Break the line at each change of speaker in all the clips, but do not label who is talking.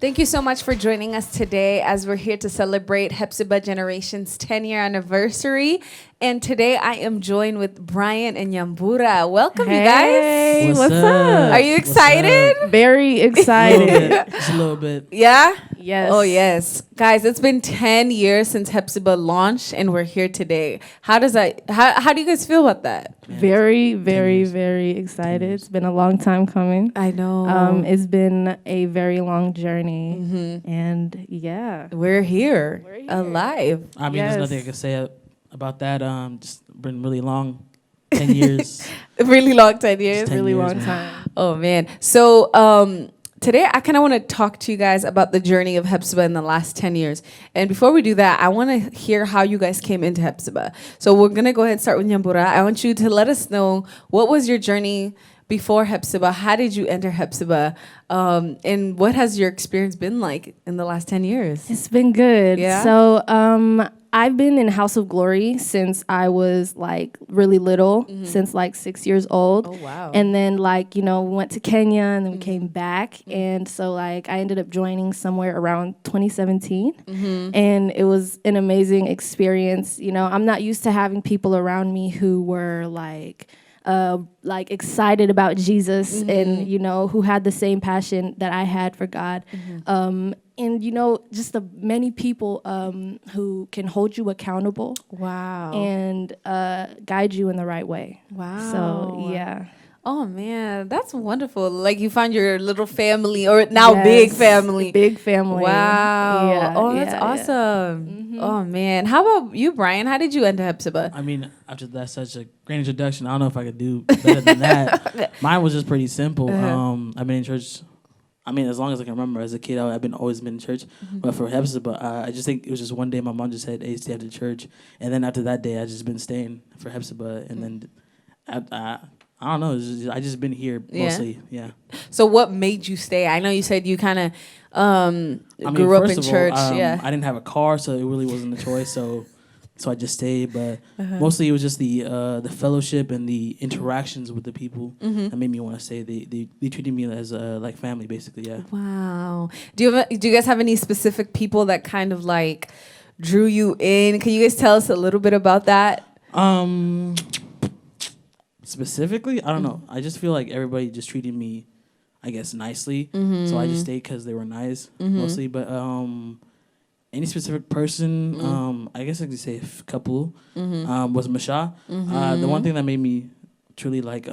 Thank you so much for joining us today as we're here to celebrate Hephzibah Generation's 10-year anniversary. And today I am joined with Brian and Nyambura. Welcome, you guys.
Hey, what's up?
Are you excited?
Very excited.
Just a little bit.
Yeah?
Yes.
Oh, yes. Guys, it's been 10 years since Hephzibah launched, and we're here today. How do you guys feel about that?
Very, very, very excited. It's been a long time coming.
I know.
It's been a very long journey. And yeah.
We're here, alive.
I mean,
Yes.
there's nothing I can say about that. Just been really long, 10 years.
Really long 10 years.
10
Really
years,
long
man.
time.
Oh, man. So today I kind of want to talk to you guys about the journey of Hephzibah in the last 10 years. And before we do that, I want to hear how you guys came into Hephzibah. So we're going to go ahead and start with Nyambura. I want you to let us know, what was your journey before Hephzibah? How did you enter Hephzibah? And what has your experience been like in the last 10 years?
It's been good.
Yeah?
So I've been in House of Glory since I was like really little, since like 6 years old.
Oh, wow.
And then like, we went to Kenya and then we came back. And so like I ended up joining somewhere around 2017. And it was an amazing experience. I'm not used to having people around me who were like excited about Jesus and, who had the same passion that I had for God. And, just the many people who can hold you accountable.
Wow.
And guide you in the right way.
Wow.
So, yeah.
Oh, man, that's wonderful. Like you found your little family, or now
Yes,
big family.
Big family.
Wow.
Yeah,
Oh, that's
yeah,
awesome. Oh, man. How about you, Brian? How did you enter Hephzibah?
I mean, after that's such a great introduction, I don't know if I could do better than that. Mine was just pretty simple. I've been in church. I mean, as long as I can remember, as a kid, I've always been in church. But for Hephzibah, I just think it was just one day my mom just said, "Hey, stay after church," and then after that day, I just been staying for Hephzibah, and then I don't know. I just been here mostly. Yeah.
So what made you stay? I know you said you kind of grew up in church.
I didn't have a car, so it really wasn't a choice. So I just stayed. But mostly it was just the fellowship and the interactions with the people that made me want to stay. They treated me as like family, basically. Yeah.
Wow. Do you guys have any specific people that kind of like drew you in? Can you guys tell us a little bit about that?
Specifically, I don't know. I just feel like everybody just treated me, I guess, nicely. So I just stayed because they were nice, mostly. But any specific person, I guess I could say a couple, was Masha. The one thing that made me truly like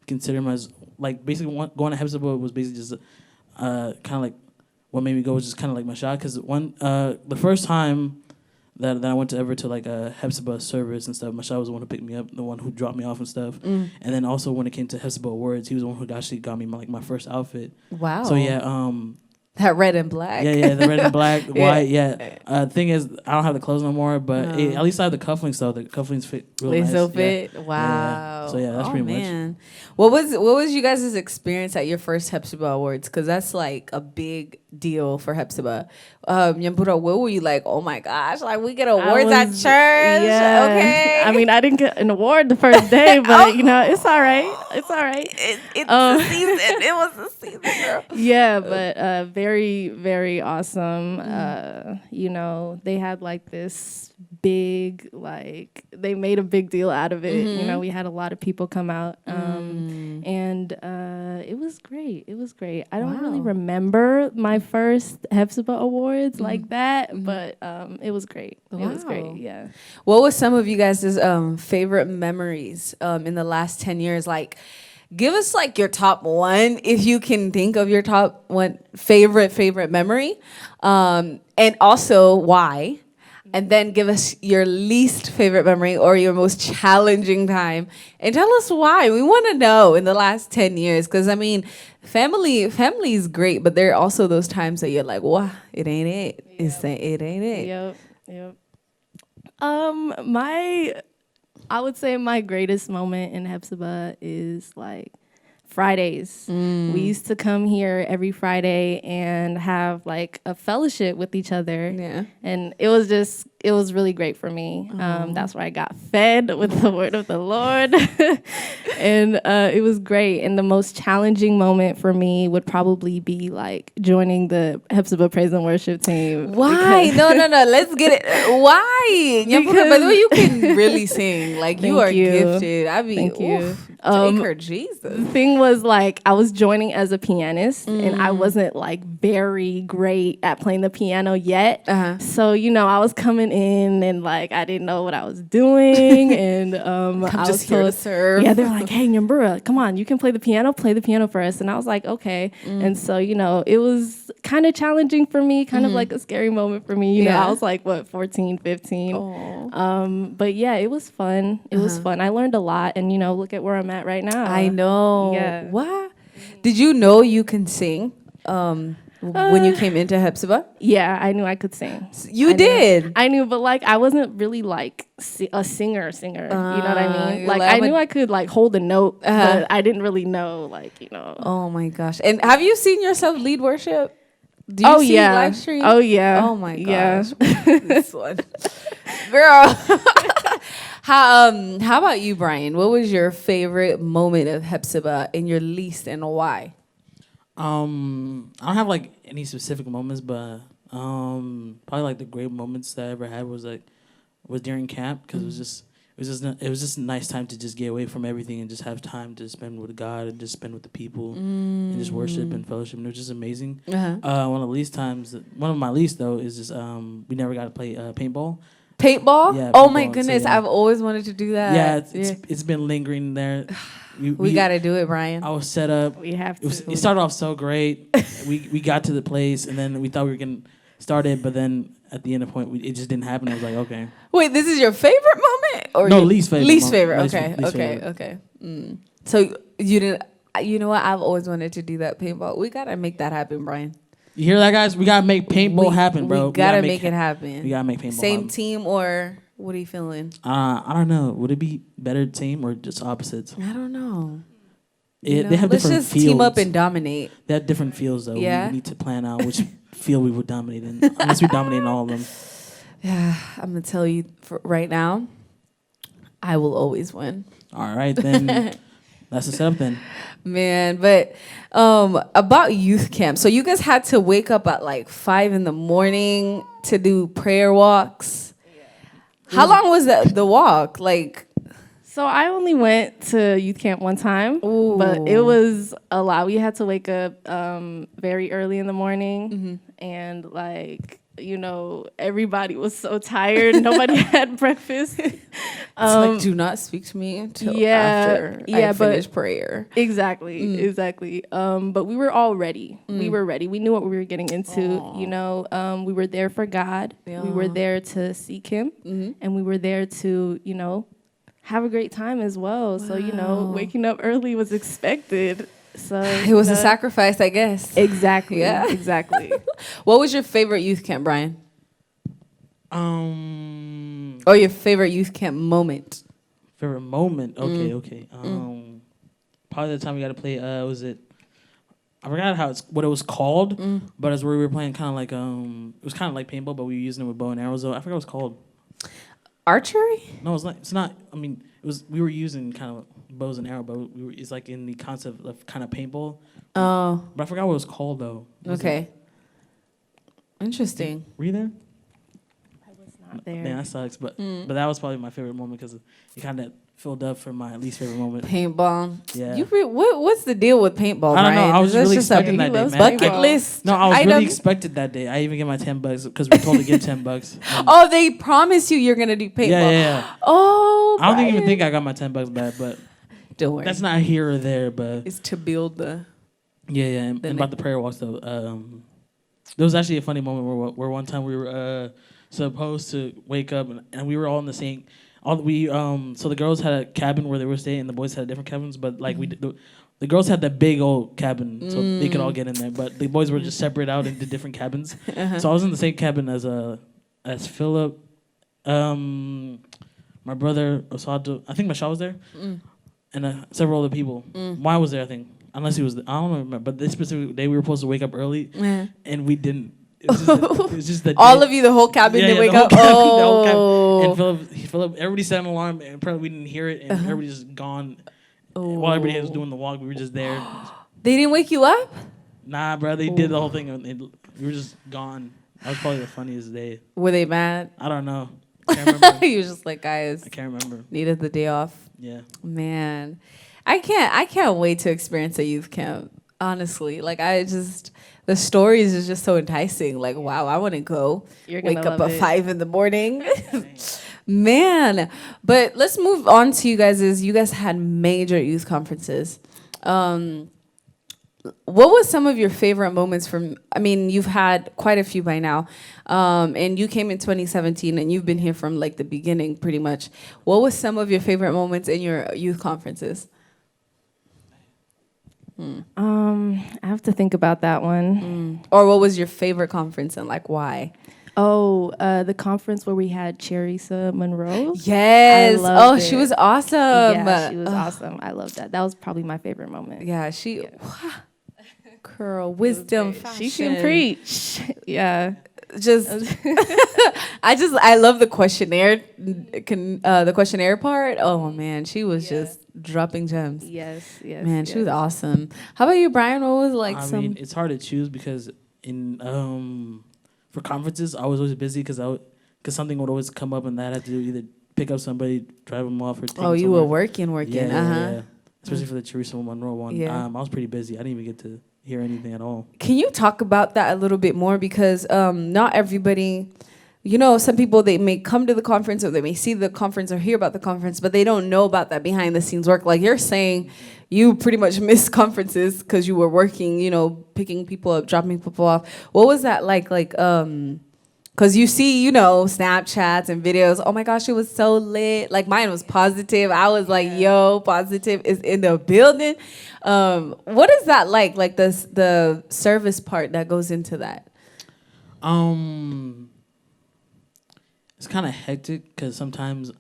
consider him as like basically going to Hephzibah was basically just kind of like what made me go was just kind of like Masha, because the first time that I went to like a Hephzibah service and stuff, Masha was the one who picked me up, the one who dropped me off and stuff. And then also when it came to Hephzibah Awards, he was the one who actually got me my first outfit.
Wow.
So yeah,
that red and black.
yeah, the red and black, white, yeah. Thing is, I don't have the clothes no more, but at least I have the cufflinks though. The cufflinks fit real
They
nice.
still fit.
Yeah.
Wow.
Yeah. So yeah, that's pretty much.
What was you guys' experience at your first Hephzibah Awards? Because that's like a big deal for Hephzibah. Nyambura, what were you like? Oh my gosh, like we get awards at church.
Yeah.
Okay.
I mean, I didn't get an award the first day, but it's all right. It's all right.
It's the season. It was the season, girl.
Yeah, but very, very awesome. They had like this big, like they made a big deal out of it. We had a lot of people come out, and it was great. It was great. I don't really remember my first Hephzibah Awards like that, but it was great. It was great. Yeah.
What was some of you guys' favorite memories in the last 10 years? Like, give us like your top one, if you can think of your top one favorite memory, and also why. And then give us your least favorite memory or your most challenging time. And tell us why. We want to know in the last 10 years. Because, I mean, family is great. But there are also those times that you're like, wow, it ain't it.
Yep.
It ain't it.
Yep. I would say my greatest moment in Hephzibah is like Fridays. We used to come here every Friday and have like a fellowship with each other.
Yeah.
And it was really great for me. That's where I got fed with the word of the Lord. And it was great. And the most challenging moment for me would probably be like joining the Hephzibah Praise and Worship team.
Why? No. Let's get it. Why? Nyambura, by the way, you can really sing. Like, you are gifted.
Thank you.
Take her, Jesus.
The thing was, like, I was joining as a pianist, and I wasn't, like, very great at playing the piano yet. So, you know, I was coming in, and, like, I didn't know what I was doing, and I was
here to serve.
Yeah, they're like, hey, Nyambura, come on, you can play the piano for us. And I was like, okay. And so, you know, it was kind of challenging for me, kind of like a scary moment for me. You know, I was like, 14, 15. But yeah, it was fun. It was fun. I learned a lot, and, you know, look at where I'm at right now.
I know.
Yeah.
What? Did you know you can sing when you came into Hephzibah?
Yeah, I knew I could sing.
You did?
I knew, but like I wasn't really like a singer. You know what I mean? Like I knew I could like hold a note, but I didn't really know like, you know.
Oh my gosh. And have you seen yourself lead worship? Do you see live stream?
Oh yeah.
Oh my gosh. This one. Girl. How about you, Brian? What was your favorite moment of Hephzibah and your least, and why?
I don't have like any specific moments, but probably like the great moments that I ever had was during camp, because it was just a nice time to just get away from everything and just have time to spend with God and just spend with the people and just worship and fellowship. And it was just amazing. One of my least though is just we never got to play paintball.
Paintball?
Yeah,
Oh my
paintball,
goodness,
so, yeah.
I've always wanted to do that.
Yeah, it's been lingering there.
We got to do it, Brian.
I was set up.
We have to.
It started off so great. we got to the place, and then we thought we were going to start it, but then at the end of the point, it just didn't happen. I was like, okay.
Wait, this is your favorite moment? Or
no, least favorite.
Least favorite,
Least
okay.
favorite.
So you didn't, you know what? I've always wanted to do that paintball. We got to make that happen, Brian.
You hear that, guys? We got to make paintball happen, bro.
We got to make it happen.
We got to make paintball
Same
happen.
team, or what are you feeling?
I don't know. Would it be better team or just opposites?
I don't know.
They have
Let's
different
just
fields.
team up and dominate.
They have different fields, though.
Yeah?
We need to plan out which field we would dominate in. Unless we dominate in all of them.
Yeah, I'm going to tell you right now, I will always win.
All right, then. That's the setup then.
Man, but about youth camp. So you guys had to wake up at like 5 a.m. to do prayer walks. How long was the walk? Like,
So I only went to youth camp one time, but it was a lot. We had to wake up very early in the morning, and like, you know, everybody was so tired. Nobody had breakfast.
it's like, do not speak to me until after I finish prayer.
Exactly. But we were all ready. We were ready. We knew what we were getting into. You know, we were there for God.
Yeah.
We were there to seek Him, and we were there to, you know, have a great time as well. So, you know, waking up early was expected. So
It was a sacrifice, I guess.
Exactly.
Yeah.
Exactly.
What was your favorite youth camp, Brian? Or your favorite youth camp moment?
Favorite moment? Okay. Probably the time we got to play, was it? I forgot what it was called, but as we were playing kind of like, it was kind of like paintball, but we were using it with bow and arrows, though. I forgot what it was called.
Archery?
No, it's not. I mean, we were using kind of bows and arrows, but it's like in the concept of kind of paintball.
Oh.
But I forgot what it was called, though.
Okay. Interesting.
Were you there?
I was not there.
Man, that sucks. But that was probably my favorite moment because it kind of filled up for my least favorite moment.
Paintball.
Yeah.
what's the deal with paintball,
I don't know.
Brian?
I was really
just a
expecting that day, man.
bucket list.
No, I was
item?
really expected that day. I even get my $10 because we were told to give $10.
Oh, they promised you you're gonna do paintball.
Yeah.
Oh,
I don't even
Brian.
think I got my $10 back, but
Don't worry.
that's not here or there. But
It's to build the.
yeah. And about the prayer walks though, there was actually a funny moment where one time we were supposed to wake up and we were all in the same. So the girls had a cabin where they were staying, and the boys had different cabins. But like the girls had that big old cabin, so they could all get in there. But the boys were just separate out into different cabins. So I was in the same cabin as Philip, my brother Osato. I think Michelle was there, and several other people. Why was there? I think. unless it was, I don't remember, but this specific day we were supposed to wake up early,
Yeah.
and we didn't. It was just the
All of you, the whole cabin, didn't wake up.
The whole cabin.
Oh.
And Philip, everybody set an alarm, and apparently we didn't hear it, and everybody just gone. While everybody was doing the walk, we were just there.
They didn't wake you up?
Nah, bro, they did the whole thing, and we were just gone. That was probably the funniest day.
Were they mad?
I don't know. I can't remember.
You were just like, guys,
I can't remember.
needed the day off.
Yeah.
Man, I can't wait to experience a youth camp. Honestly, like the stories is just so enticing. Like, wow, I want to go.
You're gonna
Wake up
love
at
it.
5 a.m. Man, but let's move on to you guys. You guys had major youth conferences. What was some of your favorite moments from? I mean, you've had quite a few by now, and you came in 2017, and you've been here from like the beginning, pretty much. What was some of your favorite moments in your youth conferences?
I have to think about that one.
Or what was your favorite conference and like why?
Oh, the conference where we had Charissa Monroe.
Yes.
I loved
She
it.
was awesome.
Yeah, she was awesome. I loved that. That was probably my favorite moment.
Yeah, girl, wisdom,
She
fashion.
can preach. Yeah.
Just, I love the questionnaire. The questionnaire part. Oh man, she was just dropping gems.
Yes.
Man, she was awesome. How about you, Brian? What was like
I mean, it's hard to choose because for conferences, I was always busy because something would always come up and that I had to do either pick up somebody, drive them off, or take them
you
somewhere.
were working.
Yeah. Especially for the Charissa Monroe one.
Yeah.
I was pretty busy. I didn't even get to hear anything at all.
Can you talk about that a little bit more? Because not everybody, some people, they may come to the conference or they may see the conference or hear about the conference, but they don't know about that behind the scenes work. Like you're saying, you pretty much missed conferences because you were working, picking people up, dropping people off. What was that like? Because you see, Snapchats and videos. Oh my gosh, it was so lit. Like mine was positive. I was like, yo, positive is in the building. What is that like? Like the service part that goes into that?
It's kind of hectic because sometimes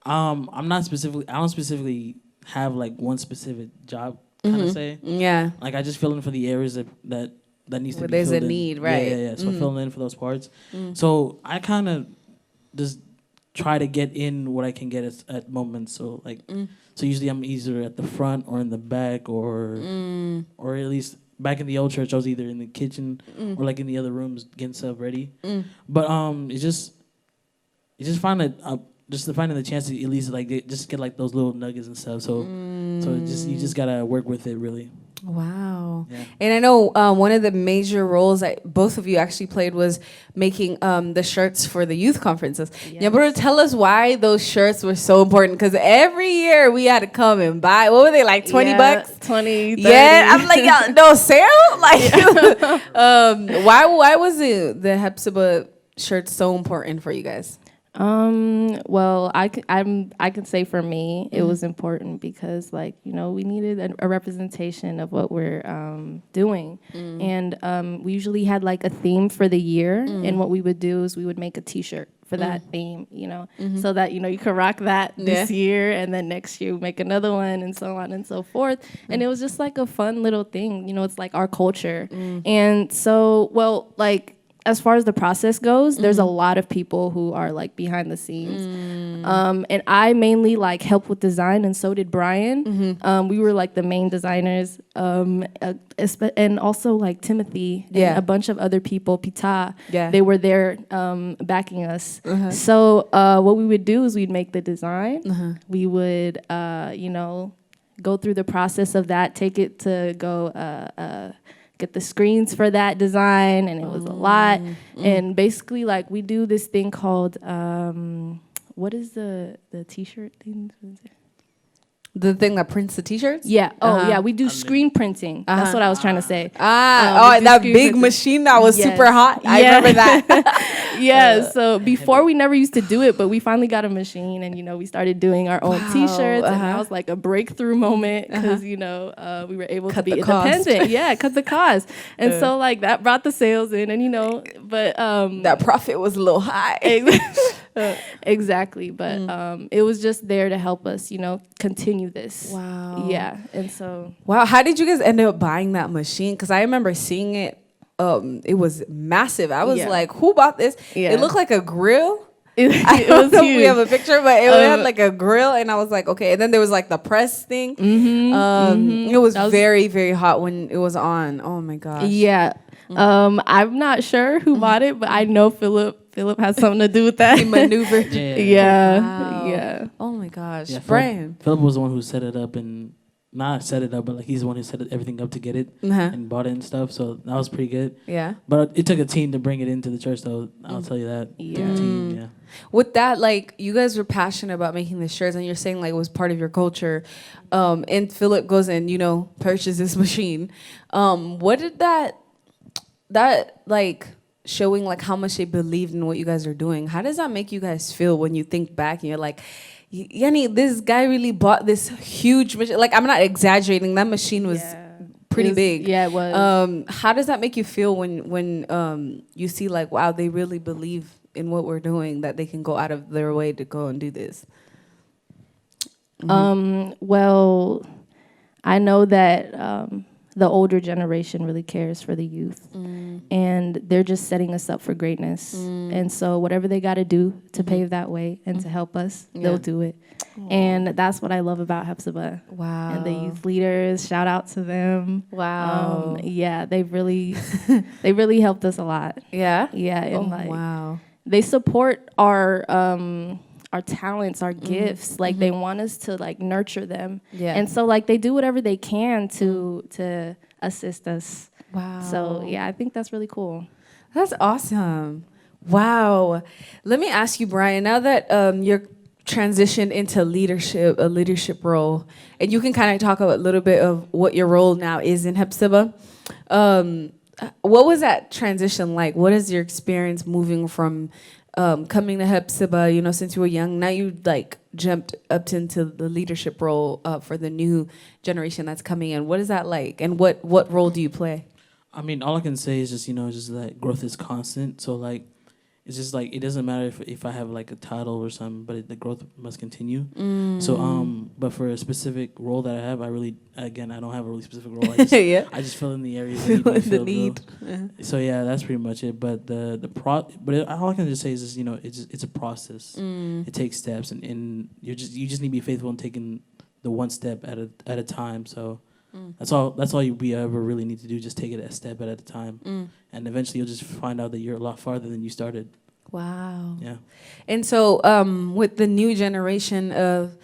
I don't specifically have like one specific job kind of say.
Yeah.
Like I just fill in for the areas that needs to
Where
be
there's
filled
a
in.
need, right.
Yeah. So filling in for those parts. So I kind of just try to get in what I can get at moments. So so usually I'm either at the front or in the back or at least back in the old church I was either in the kitchen or like in the other rooms getting stuff ready. But it's just finding the chance to at least like just get like those little nuggets and stuff. So you just gotta work with it really.
Wow.
Yeah.
And I know one of the major roles that both of you actually played was making the shirts for the youth conferences.
Yes.
Nyambura, tell us why those shirts were so important. Because every year we had to come and buy. What were they, like 20 bucks?
20, 30.
Yeah, I'm like, y'all, no sale? Like, why was the Hephzibah shirt so important for you guys?
Well, I can say for me, it was important because we needed a representation of what we're doing. And we usually had like a theme for the year. And what we would do is we would make a T-shirt for that theme, so that, you could rock that this year and then next year make another one and so on and so forth. And it was just like a fun little thing, it's like our culture. And so, as far as the process goes, there's a lot of people who are like behind the scenes. And I mainly like help with design, and so did Brian. We were like the main designers, and also like Timothy and a bunch of other people, Pita. They were there backing us. So what we would do is we'd make the design. We would, go through the process of that, take it to go get the screens for that design, and it was a lot. And basically, like, we do this thing called, what is the T-shirt thing?
The thing that prints the T-shirts?
Yeah. Yeah. We do screen printing. That's what I was trying to say.
That big printing machine that was super hot. I remember that.
So before we never used to do it, but we finally got a machine, and we started doing our own T-shirts, and that was like a breakthrough moment because we were able to be independent. Yeah, cut the cost, and so like that brought the sales in, and but
that profit was a little high.
Exactly. But it was just there to help us, continue this.
Wow.
Yeah. And so.
Wow. How did you guys end up buying that machine? Because I remember seeing it. It was massive. I was like, who bought this?
Yeah.
It looked like a grill.
It
don't
was
know
huge.
if we have a picture, but it had like a grill, and I was like, okay. And then there was like the press thing. It was very, very hot when it was on. Oh my gosh.
Yeah. I'm not sure who bought it, but I know Philip has something to do with that.
He maneuvered.
Yeah.
Wow.
Yeah.
Oh my gosh.
Yeah,
Brian.
Philip was the one who set it up and not set it up, but like he's the one who set everything up to get it and bought it and stuff. So that was pretty good.
Yeah.
But it took a team to bring it into the church, though. I'll tell you that.
Yeah.
It took a team, yeah.
With that, like, you guys were passionate about making the shirts, and you're saying like it was part of your culture. And Philip goes and purchase this machine. What did that like showing like how much they believed in what you guys are doing? How does that make you guys feel when you think back and you're like, Yanni, this guy really bought this huge machine? Like, I'm not exaggerating. That machine was pretty big.
Yeah, it was.
How does that make you feel when you see like, wow, they really believe in what we're doing, that they can go out of their way to go and do this?
Well, I know that the older generation really cares for the youth, and they're just setting us up for greatness. And so whatever they got to do to pave that way and to help us, they'll do it. And that's what I love about Hephzibah.
Wow.
And the youth leaders, shout out to them.
Wow.
Yeah, they've really helped us a lot.
Yeah?
Yeah, and
Wow.
they support our talents, our gifts. Like they want us to like nurture them.
Yeah.
And so like they do whatever they can to assist us.
Wow.
So yeah, I think that's really cool.
That's awesome. Wow. Let me ask you, Brian, now that you're transitioned into a leadership role, and you can kind of talk a little bit of what your role now is in Hephzibah. What was that transition like? What is your experience moving from coming to Hephzibah, since you were young? Now you like jumped up into the leadership role for the new generation that's coming in. What is that like? And what role do you play?
I mean, all I can say is just that growth is constant. So like, it's just like it doesn't matter if I have like a title or something, but the growth must continue. So but for a specific role that I have, I don't have a really specific role. I just I just fill in the areas that need to be filled,
need.
So yeah, that's pretty much it. But all I can just say is it's a process. It takes steps, and you just need to be faithful in taking the one step at a time. So. That's all we ever really need to do. Just take it a step at a time, and eventually you'll just find out that you're a lot farther than you started.
Wow.
Yeah.
And so with the new generation of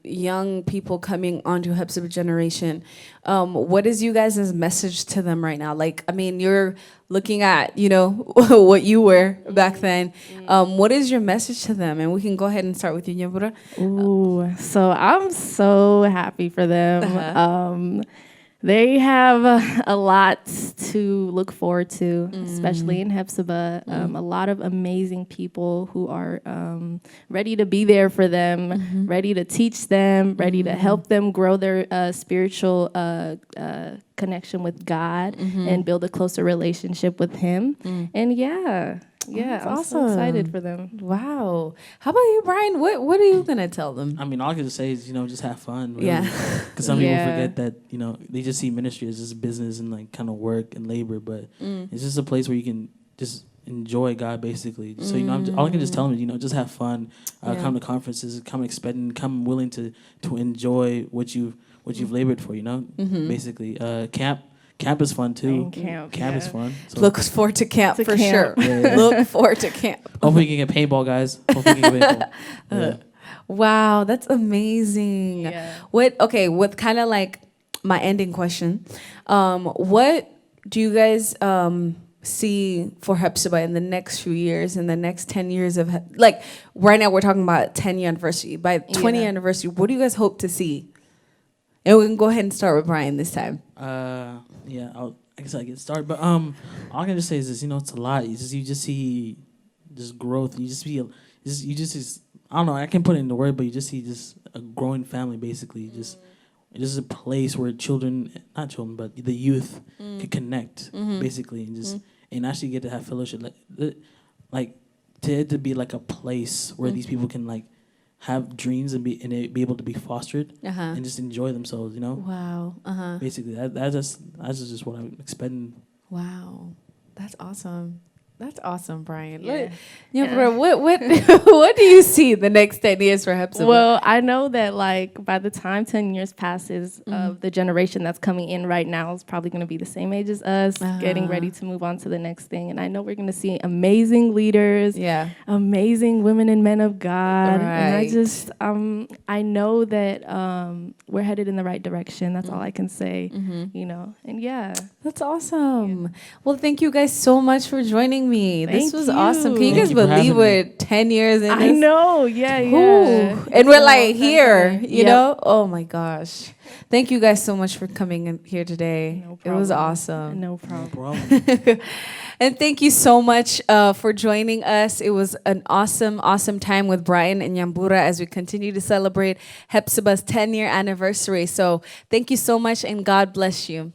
young people coming onto Hephzibah generation, what is you guys' message to them right now? Like, I mean, you're looking at, what you were back then. What is your message to them? And we can go ahead and start with you, Nyambura.
Ooh, so I'm so happy for them. They have a lot to look forward to, especially in Hephzibah. A lot of amazing people who are ready to be there for them, ready to teach them, ready to help them grow their spiritual connection with God and build a closer relationship with Him. And yeah, I'm so excited for them.
Wow. How about you, Brian? What are you gonna tell them?
I mean, all I can just say is just have fun. Really.
Yeah.
Because some people forget that they just see ministry as just business and like kind of work and labor, but it's just a place where you can just enjoy God basically. So all I can just tell them, just have fun. Come to conferences, come willing to enjoy what you've labored for. Basically, Camp is fun too. Camp is fun. So.
Look forward to camp for sure.
Yeah.
Look forward to camp.
Hopefully you can get paintball, guys. Hopefully you can get paintball.
Wow, that's amazing.
Yeah.
With kind of like my ending question, what do you guys see for Hephzibah in the next few years, in the next 10 years of, like right now we're talking about 10-year anniversary. By 20th anniversary, what do you guys hope to see? And we can go ahead and start with Brian this time.
I guess I get started. But all I can just say is this, it's a lot. You just see just growth. You just I don't know, I can't put it into words, but you just see just a growing family basically. Just a place where not children, but the youth can connect basically and actually get to have fellowship. Like to be like a place where these people can like have dreams and be able to be fostered and just enjoy themselves, you know.
Wow.
Basically, that's just what I'm expecting.
Wow. That's awesome. That's awesome, Brian.
Yeah.
Bro, what what do you see the next 10 years for Hephzibah?
Well, I know that like by the time 10 years passes, the generation that's coming in right now is probably going to be the same age as us, getting ready to move on to the next thing. And I know we're going to see amazing leaders, amazing women and men of God. And I just, I know that we're headed in the right direction. That's all I can say, you know. And yeah.
That's awesome. Well, thank you guys so much for joining me. This
Thank
was
you.
awesome. Can you
Thank
guys
you for
believe
having
we're
me.
10 years in
I
this?
know, yeah.
And
It's
we're
a
like
long time
here,
coming.
you know? Oh my gosh. Thank you guys so much for coming in here today.
No
It was
problem.
awesome.
No
No
problem.
problem.
And thank you so much for joining us. It was an awesome, awesome time with Brian and Nyambura as we continue to celebrate Hephzibah's 10-year anniversary. So thank you so much and God bless you.